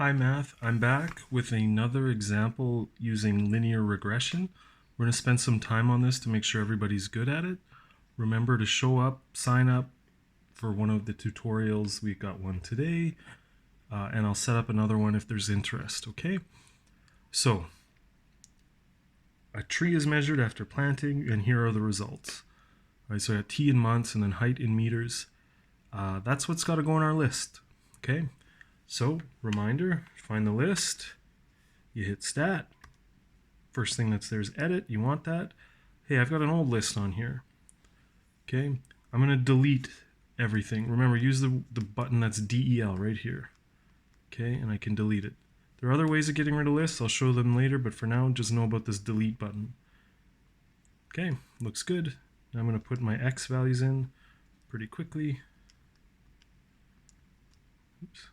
Hi Math, I'm back with another example using linear regression. We're going to spend some time on this to make sure everybody's good at it. Remember to show up, sign up for one of the tutorials. We've got one today, and I'll set up another one if there's interest, okay? So, a tree is measured after planting, and here are the results. All right, so I got t in months and then height in meters. That's what's got to go on our list, okay? So, reminder, find the list, you hit stat, first thing that's there is edit, you want that. Hey, I've got an old list on here, okay? I'm gonna delete everything. Remember, use the button that's DEL right here, okay? And I can delete it. There are other ways of getting rid of lists, I'll show them later, but for now, just know about this delete button. Okay, looks good. Now I'm gonna put my X values in pretty quickly. Oops.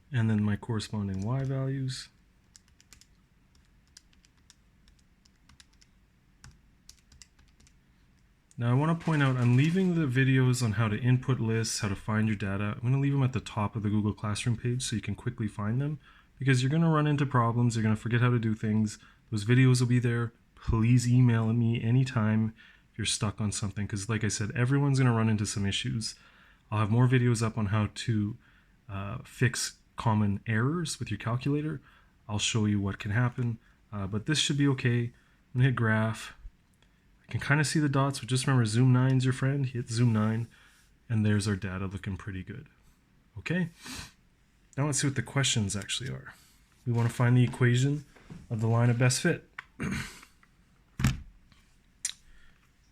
And then my corresponding Y values. Now I want to point out I'm leaving the videos on how to input lists, how to find your data. I'm going to leave them at the top of the Google Classroom page so you can quickly find them, because you're going to run into problems, you're going to forget how to do things. Those videos will be there. Please email me anytime if you're stuck on something, because like I said, everyone's going to run into some issues. I'll have more videos up on how to fix common errors with your calculator. I'll show you what can happen, but this should be okay. I'm going to hit graph. I can kind of see the dots, but just remember zoom 9 is your friend. Hit zoom 9, and there's our data looking pretty good. Okay, now let's see what the questions actually are. We want to find the equation of the line of best fit.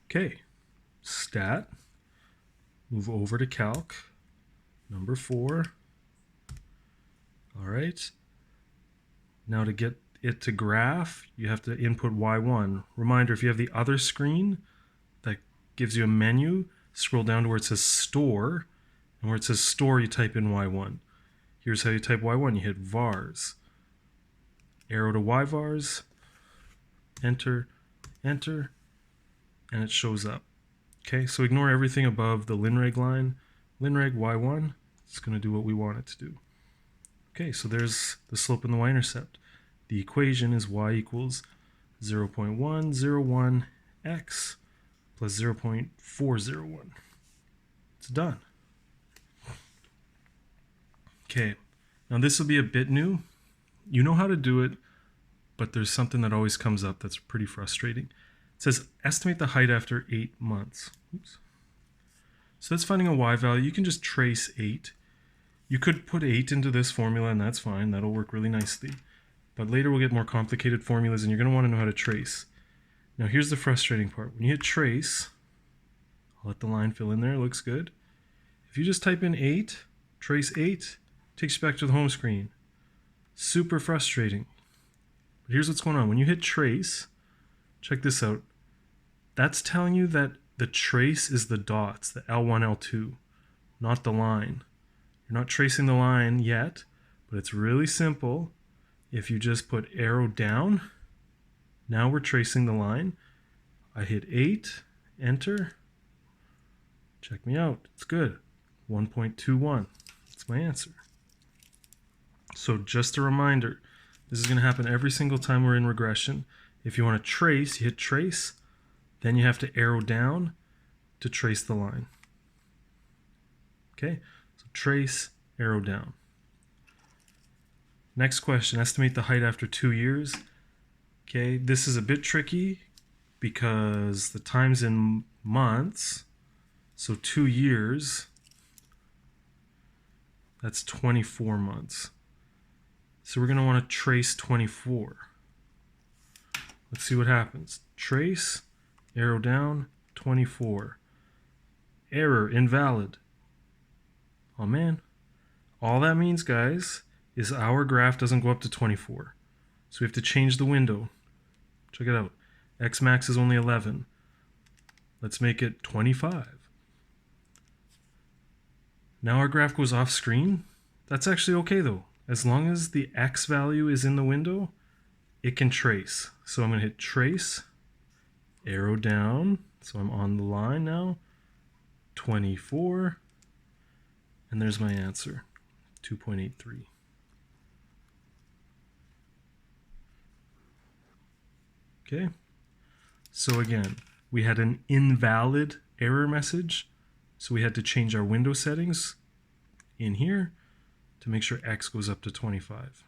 Okay, stat, move over to calc, number 4. All right, now to get it to graph, you have to input Y1. Reminder, if you have the other screen that gives you a menu, scroll down to where it says store, and where it says store, you type in Y1. Here's how you type Y1. You hit vars, arrow to Y vars, enter, enter, and it shows up. Okay, so ignore everything above the LinReg line. LinReg Y1, it's going to do what we want it to do. Okay, so there's the slope and the y-intercept. The equation is y equals 0.101x plus 0.401. It's done. Okay, now this will be a bit new. You know how to do it, but there's something that always comes up that's pretty frustrating. It says estimate the height after 8 months. Oops. So that's finding a y value. You can just trace 8. You could put 8 into this formula, and that's fine. That'll work really nicely. But later we'll get more complicated formulas, and you're going to want to know how to trace. Now here's the frustrating part. When you hit trace, I'll let the line fill in there. It looks good. If you just type in 8, trace 8, it takes you back to the home screen. Super frustrating. But here's what's going on. When you hit trace, check this out. That's telling you that the trace is the dots, the L1, L2, not the line. You're not tracing the line yet, but it's really simple. If you just put arrow down, now we're tracing the line. I hit 8, enter. Check me out, it's good. 1.21, that's my answer. So just a reminder, this is going to happen every single time we're in regression. If you want to trace, you hit trace, then you have to arrow down to trace the line. Okay, so trace, arrow down. Next question, estimate the height after 2 years. Okay, this is a bit tricky because the time's in months, so 2 years, that's 24 months. So we're going to want to trace 24. Let's see what happens. Trace, arrow down, 24. Error, invalid. Oh man. All that means, guys, is our graph doesn't go up to 24. So we have to change the window. Check it out. X max is only 11. Let's make it 25. Now our graph goes off screen. That's actually okay though. As long as the X value is in the window, it can trace. So I'm going to hit trace, arrow down. So I'm on the line now. 24. And there's my answer, 2.83. Okay, so again, we had an invalid error message, so we had to change our window settings in here to make sure x goes up to 25.